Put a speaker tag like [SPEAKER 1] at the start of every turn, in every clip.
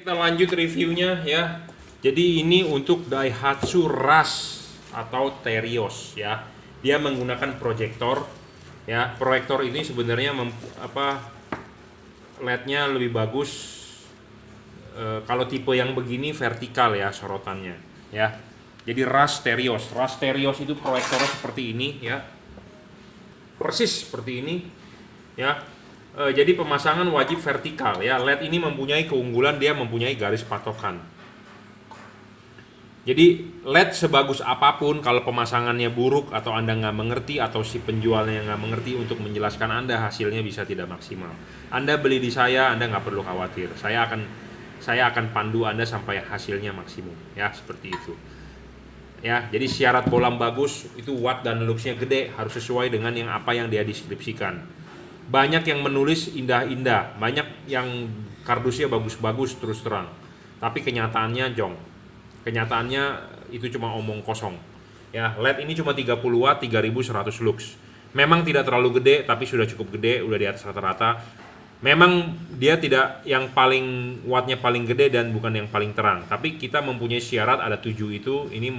[SPEAKER 1] Kita lanjut reviewnya ya. Jadi ini untuk Daihatsu Rush atau Terios ya. Dia menggunakan proyektor ya. Proyektor ini sebenarnya LED-nya lebih bagus kalau tipe yang begini vertikal ya sorotannya ya. Jadi Rush Terios itu proyektornya seperti ini ya. Persis seperti ini ya. Jadi pemasangan wajib vertikal ya. LED ini mempunyai keunggulan, dia mempunyai garis patokan. Jadi LED sebagus apapun kalau pemasangannya buruk atau Anda nggak mengerti atau si penjualnya nggak mengerti untuk menjelaskan Anda, hasilnya bisa tidak maksimal. Anda beli di saya, Anda nggak perlu khawatir. Saya akan pandu Anda sampai hasilnya maksimum ya, seperti itu. Ya, jadi syarat bolam bagus itu watt dan luxnya gede, harus sesuai dengan apa yang dia deskripsikan. Banyak yang menulis indah-indah, banyak yang kardusnya bagus-bagus terus terang. Tapi kenyataannya jong. Kenyataannya itu cuma omong kosong. Ya, LED ini cuma 30 watt, 3100 lux. Memang tidak terlalu gede, tapi sudah cukup gede, udah di atas rata-rata. Memang dia tidak yang paling wattnya paling gede dan bukan yang paling terang. Tapi kita mempunyai syarat ada 7 itu, ini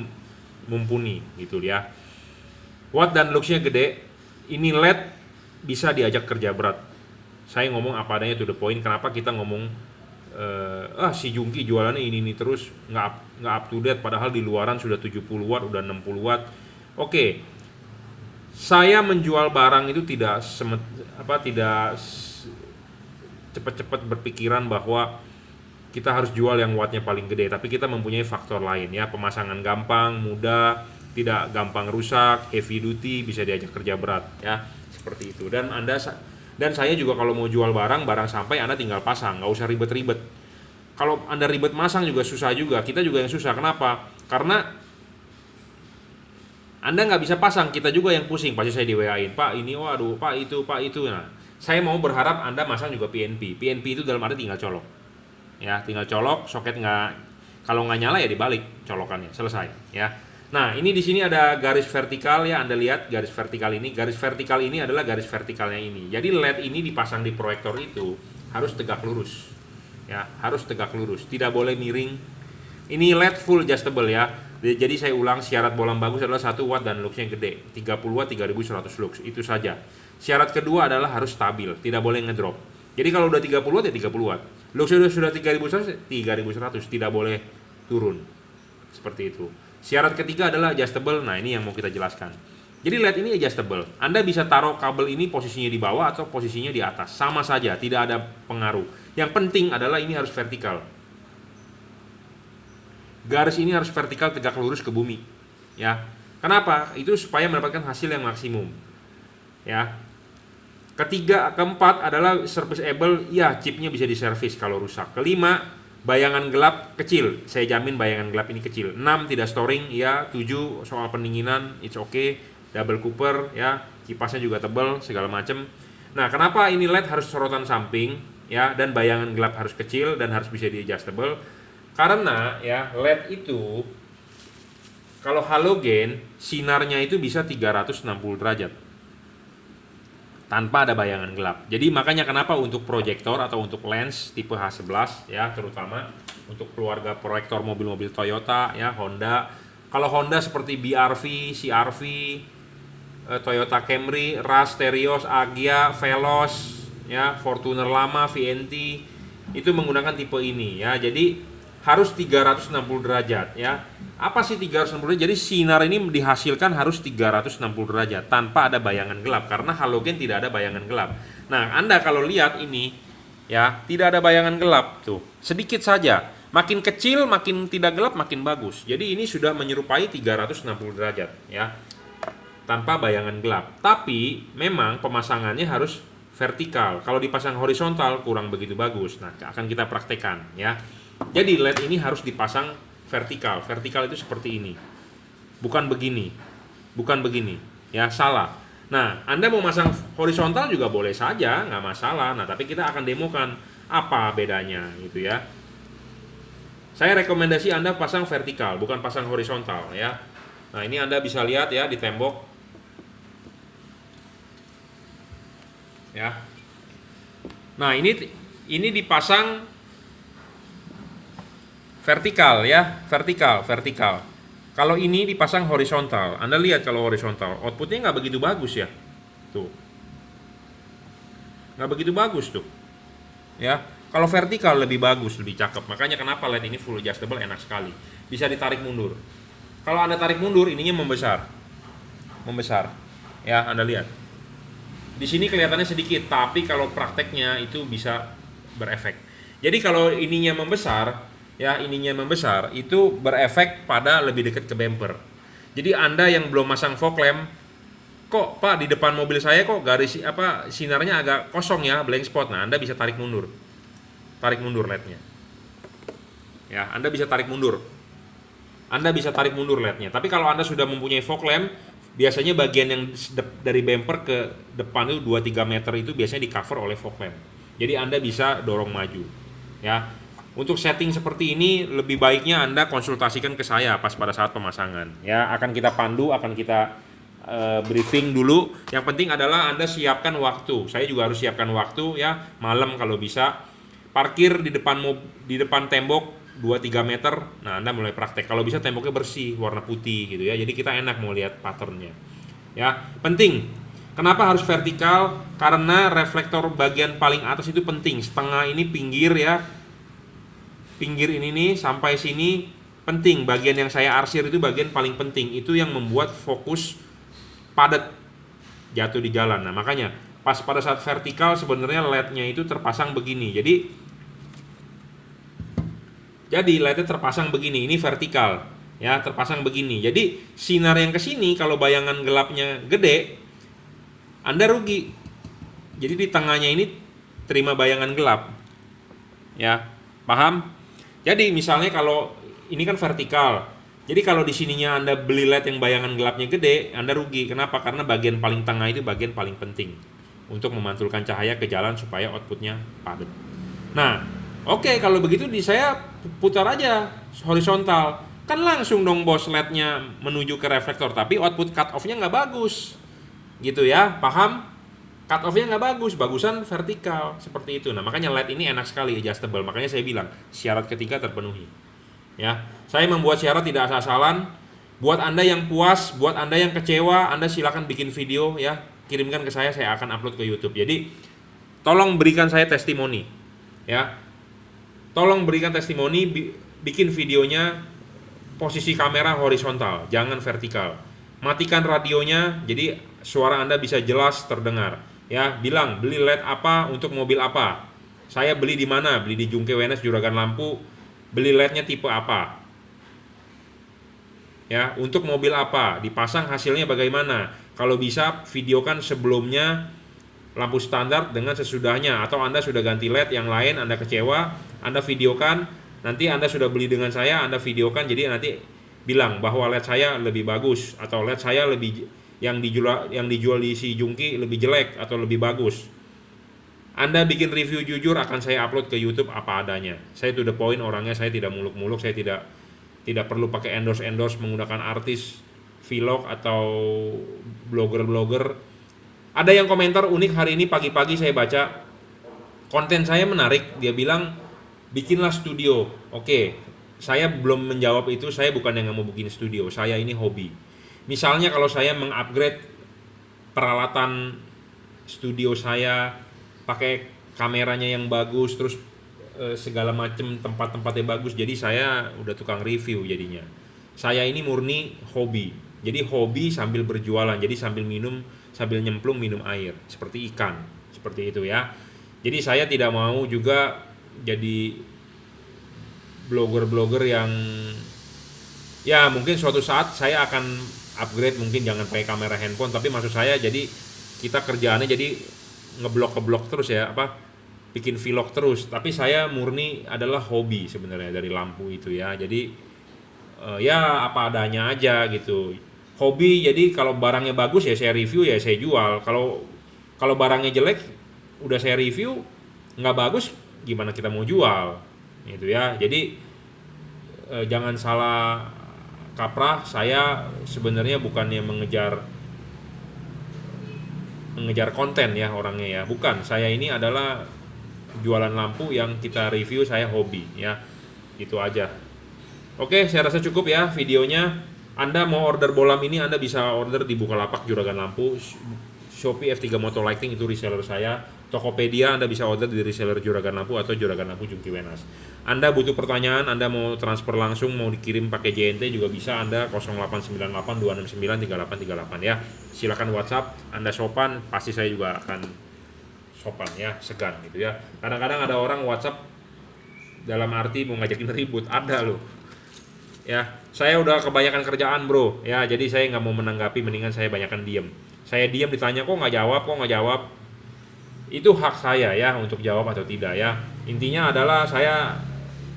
[SPEAKER 1] mumpuni gitu ya. Watt dan luxnya gede, ini LED bisa diajak kerja berat. Saya ngomong apa adanya to the point. Kenapa kita ngomong si Jungki jualannya ini terus nggak up to date, padahal di luaran sudah 70 watt, udah 60 watt. Oke. Saya menjual barang itu tidak cepat-cepat berpikiran bahwa kita harus jual yang wattnya paling gede, tapi kita mempunyai faktor lain ya. Pemasangan gampang, mudah, tidak gampang rusak, heavy duty, bisa diajak kerja berat ya. Seperti itu. Dan saya juga kalau mau jual barang sampai Anda tinggal pasang, nggak usah ribet-ribet. Kalau Anda ribet masang juga susah juga, kita juga yang susah. Kenapa? Karena Anda nggak bisa pasang, kita juga yang pusing. Pasti saya di WA-in, Pak ini, waduh, Pak itu. Nah, saya mau berharap Anda masang juga PNP. PNP itu dalam arti tinggal colok. Ya, tinggal colok, soket kalau nggak nyala ya dibalik colokannya, selesai ya. Nah, ini di sini ada garis vertikal ya, Anda lihat garis vertikal ini. Garis vertikal ini adalah garis vertikalnya ini. Jadi LED ini dipasang di proyektor itu harus tegak lurus. Ya, harus tegak lurus, tidak boleh miring. Ini LED full adjustable ya. Jadi saya ulang, syarat bolam bagus adalah 1 watt dan luxnya gede. 30 watt 3100 lux, itu saja. Syarat kedua adalah harus stabil, tidak boleh ngedrop. Jadi kalau udah 30 watt ya 30 watt. Luxnya sudah 3100, tidak boleh turun. Seperti itu. Syarat ketiga adalah adjustable. Nah, ini yang mau kita jelaskan. Jadi LED ini adjustable. Anda bisa taruh kabel ini posisinya di bawah atau posisinya di atas. Sama saja, tidak ada pengaruh. Yang penting adalah ini harus vertikal. Garis ini harus vertikal, tegak lurus ke bumi. Ya. Kenapa? Itu supaya mendapatkan hasil yang maksimum. Ya. Keempat adalah serviceable. Ya, chipnya bisa diservis kalau rusak. Kelima, bayangan gelap kecil, saya jamin bayangan gelap ini kecil. 6 tidak storing ya. 7 soal pendinginan, it's okay. Double cooper ya, kipasnya juga tebal segala macam. Nah, kenapa ini LED harus sorotan samping ya, dan bayangan gelap harus kecil dan harus bisa di adjustable? Karena ya LED itu kalau halogen sinarnya itu bisa 360 derajat tanpa ada bayangan gelap. Jadi makanya kenapa untuk proyektor atau untuk lens tipe H11 ya, terutama untuk keluarga proyektor mobil-mobil Toyota ya, Honda. Kalau Honda seperti BRV, CRV, Toyota Camry, Rush, Terios, Agya, Veloz ya, Fortuner lama, VNT itu menggunakan tipe ini ya. Jadi harus 360 derajat ya. Apa sih 360 derajat? Jadi sinar ini dihasilkan harus 360 derajat tanpa ada bayangan gelap, karena halogen tidak ada bayangan gelap. Nah, Anda kalau lihat ini ya, tidak ada bayangan gelap tuh. Sedikit saja. Makin kecil, makin tidak gelap, makin bagus. Jadi ini sudah menyerupai 360 derajat ya. Tanpa bayangan gelap. Tapi memang pemasangannya harus vertikal. Kalau dipasang horizontal kurang begitu bagus. Nah, akan kita praktekkan ya. Jadi LED ini harus dipasang vertikal. Vertikal itu seperti ini. Bukan begini. Bukan begini. Ya, salah. Nah, Anda mau masang horizontal juga boleh saja, nggak masalah. Nah, tapi kita akan demokan apa bedanya gitu ya. Saya rekomendasi Anda pasang vertikal, bukan pasang horizontal ya. Nah, ini Anda bisa lihat ya di tembok. Ya. Nah, ini dipasang vertikal ya, vertikal. Kalau ini dipasang horizontal, Anda lihat kalau horizontal, outputnya nggak begitu bagus ya. Tuh. Nggak begitu bagus tuh. Ya, kalau vertikal lebih bagus, lebih cakep. Makanya kenapa LED ini full adjustable enak sekali. Bisa ditarik mundur. Kalau Anda tarik mundur, ininya membesar. Membesar. Ya, Anda lihat. Di sini kelihatannya sedikit, tapi kalau prakteknya itu bisa berefek. Jadi kalau ininya membesar, ya ininya membesar itu berefek pada lebih dekat ke bumper. Jadi Anda yang belum masang fog lamp, kok Pak di depan mobil saya kok garis sinarnya agak kosong ya, blank spot. Nah, Anda bisa tarik mundur. Tarik mundur LED-nya. Ya, Anda bisa tarik mundur. Anda bisa tarik mundur LED-nya. Tapi kalau Anda sudah mempunyai fog lamp, biasanya bagian yang dari bumper ke depan itu 2-3 meter itu biasanya di cover oleh fog lamp. Jadi Anda bisa dorong maju. Ya. Untuk setting seperti ini lebih baiknya Anda konsultasikan ke saya pas pada saat pemasangan. Ya, akan kita pandu, akan kita briefing dulu. Yang penting adalah Anda siapkan waktu. Saya juga harus siapkan waktu ya, malam kalau bisa. Parkir di depan tembok 2-3 meter. Nah, Anda mulai praktek. Kalau bisa temboknya bersih, warna putih gitu ya. Jadi kita enak mau lihat patternnya. Ya, penting. Kenapa harus vertikal? Karena reflektor bagian paling atas itu penting. Setengah ini pinggir ya. Pinggir ini nih sampai sini penting. Bagian yang saya arsir itu bagian paling penting. Itu yang membuat fokus padat jatuh di jalan. Nah, makanya pas pada saat vertikal sebenarnya LED-nya itu terpasang begini. Jadi LED-nya terpasang begini. Ini vertikal ya, terpasang begini. Jadi sinar yang ke sini kalau bayangan gelapnya gede, Anda rugi. Jadi di tengahnya ini terima bayangan gelap. Ya, paham? Jadi misalnya kalau ini kan vertikal. Jadi kalau di sininya Anda beli LED yang bayangan gelapnya gede, Anda rugi. Kenapa? Karena bagian paling tengah itu bagian paling penting untuk memantulkan cahaya ke jalan supaya outputnya padat. Nah, oke, kalau begitu saya putar aja horizontal. Kan langsung dong bos LED-nya menuju ke reflektor, tapi output cut off-nya nggak bagus. Gitu ya, paham? Cut off-nya nggak bagus, bagusan vertikal seperti itu. Nah, makanya LED ini enak sekali adjustable. Makanya saya bilang syarat ketiga terpenuhi. Ya, saya membuat syarat tidak asal-asalan. Buat Anda yang puas, buat Anda yang kecewa, Anda silakan bikin video ya, kirimkan ke saya akan upload ke YouTube. Jadi tolong berikan saya testimoni. Ya, tolong berikan testimoni, bikin videonya posisi kamera horizontal, jangan vertikal. Matikan radionya, jadi suara Anda bisa jelas terdengar. Ya, bilang beli LED apa untuk mobil apa. Saya beli di mana? Beli di Jungke Wenes Juragan Lampu. Beli LED-nya tipe apa? Ya, untuk mobil apa? Dipasang hasilnya bagaimana? Kalau bisa videokan sebelumnya lampu standar dengan sesudahnya, atau Anda sudah ganti LED yang lain, Anda kecewa, Anda videokan. Nanti Anda sudah beli dengan saya, Anda videokan, jadi nanti bilang bahwa LED saya lebih bagus atau LED saya lebih yang dijual di si Jungki lebih jelek atau lebih bagus. Anda bikin review jujur, akan saya upload ke YouTube apa adanya. Saya to the point orangnya, saya tidak muluk-muluk, saya tidak perlu pakai endorse menggunakan artis, vlog atau blogger. Ada yang komentar unik hari ini pagi-pagi saya baca, konten saya menarik, dia bilang bikinlah studio. Oke, saya belum menjawab itu, saya bukan yang mau bikin studio, saya ini hobi. Misalnya kalau saya mengupgrade peralatan studio saya, pakai kameranya yang bagus, terus segala macam tempat-tempatnya bagus, jadi saya udah tukang review jadinya. Saya ini murni hobi, jadi hobi sambil berjualan, jadi sambil nyemplung minum air, seperti ikan, seperti itu ya. Jadi saya tidak mau juga jadi blogger yang ya mungkin suatu saat saya akan upgrade, mungkin jangan pakai kamera handphone, tapi maksud saya jadi kita kerjaannya jadi ngeblok terus ya, bikin vlog terus. Tapi saya murni adalah hobi sebenarnya dari lampu itu ya. Jadi ya apa adanya aja gitu. Hobi, jadi kalau barangnya bagus ya saya review, ya saya jual. Kalau barangnya jelek udah saya review nggak bagus, gimana kita mau jual gitu ya. Jadi jangan salah kaprah, saya sebenarnya bukannya mengejar konten ya orangnya ya, bukan. Saya ini adalah jualan lampu yang kita review, saya hobi ya, itu aja. Oke, saya rasa cukup ya videonya. Anda mau order bolam ini, Anda bisa order di Bukalapak Juragan Lampu, Shopee F3 Moto Lighting itu reseller saya, Tokopedia Anda bisa order di reseller Juragan Lampu atau Juragan Lampu Jungki Wenas. Anda butuh pertanyaan, Anda mau transfer langsung, mau dikirim pakai JNT juga bisa, Anda 0898 269 3838 ya. Silakan WhatsApp, Anda sopan, pasti saya juga akan sopan ya, segan gitu ya. Kadang-kadang ada orang WhatsApp dalam arti mau ngajakin ribut, ada loh. Ya, saya udah kebanyakan kerjaan bro, ya jadi saya nggak mau menanggapi, mendingan saya banyakan diem. Saya diem ditanya kok nggak jawab, itu hak saya ya untuk jawab atau tidak ya. Intinya adalah saya,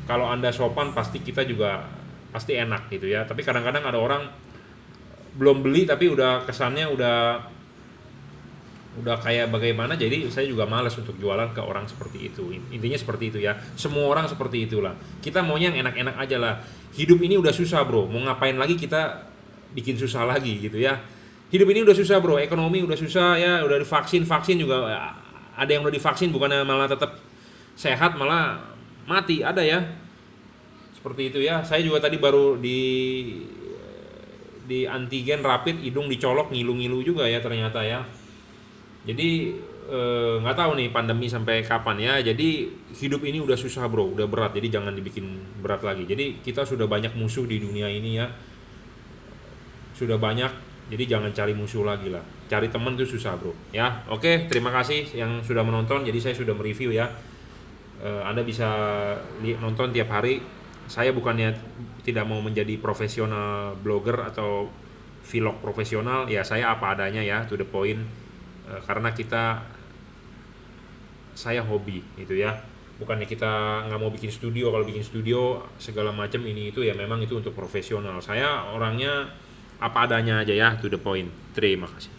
[SPEAKER 1] kalau Anda sopan pasti kita juga pasti enak gitu ya. Tapi kadang-kadang ada orang belum beli tapi udah kesannya udah kayak bagaimana, jadi saya juga malas untuk jualan ke orang seperti itu. Intinya seperti itu ya, semua orang seperti itulah, kita maunya yang enak-enak aja lah. Hidup ini udah susah bro, mau ngapain lagi kita bikin susah lagi gitu ya. Hidup ini udah susah bro, ekonomi udah susah ya, udah divaksin juga, ada yang udah divaksin bukannya malah tetap sehat, malah mati ada ya, seperti itu ya. Saya juga tadi baru di antigen rapid, hidung dicolok, ngilu-ngilu juga ya ternyata ya. Jadi nggak tahu nih pandemi sampai kapan ya. Jadi hidup ini udah susah bro, udah berat, jadi jangan dibikin berat lagi. Jadi kita sudah banyak musuh di dunia ini ya, sudah banyak, jadi jangan cari musuh lagi lah, cari teman itu susah bro ya. Oke, terima kasih yang sudah menonton. Jadi saya sudah mereview ya, Anda bisa nonton tiap hari. Saya bukannya tidak mau menjadi profesional blogger atau vlog profesional ya, saya apa adanya ya, to the point. Karena saya hobi gitu ya, bukannya kita nggak mau bikin studio. Kalau bikin studio segala macam ini itu ya memang itu untuk profesional. Saya orangnya apa adanya aja ya, to the point. Terima kasih.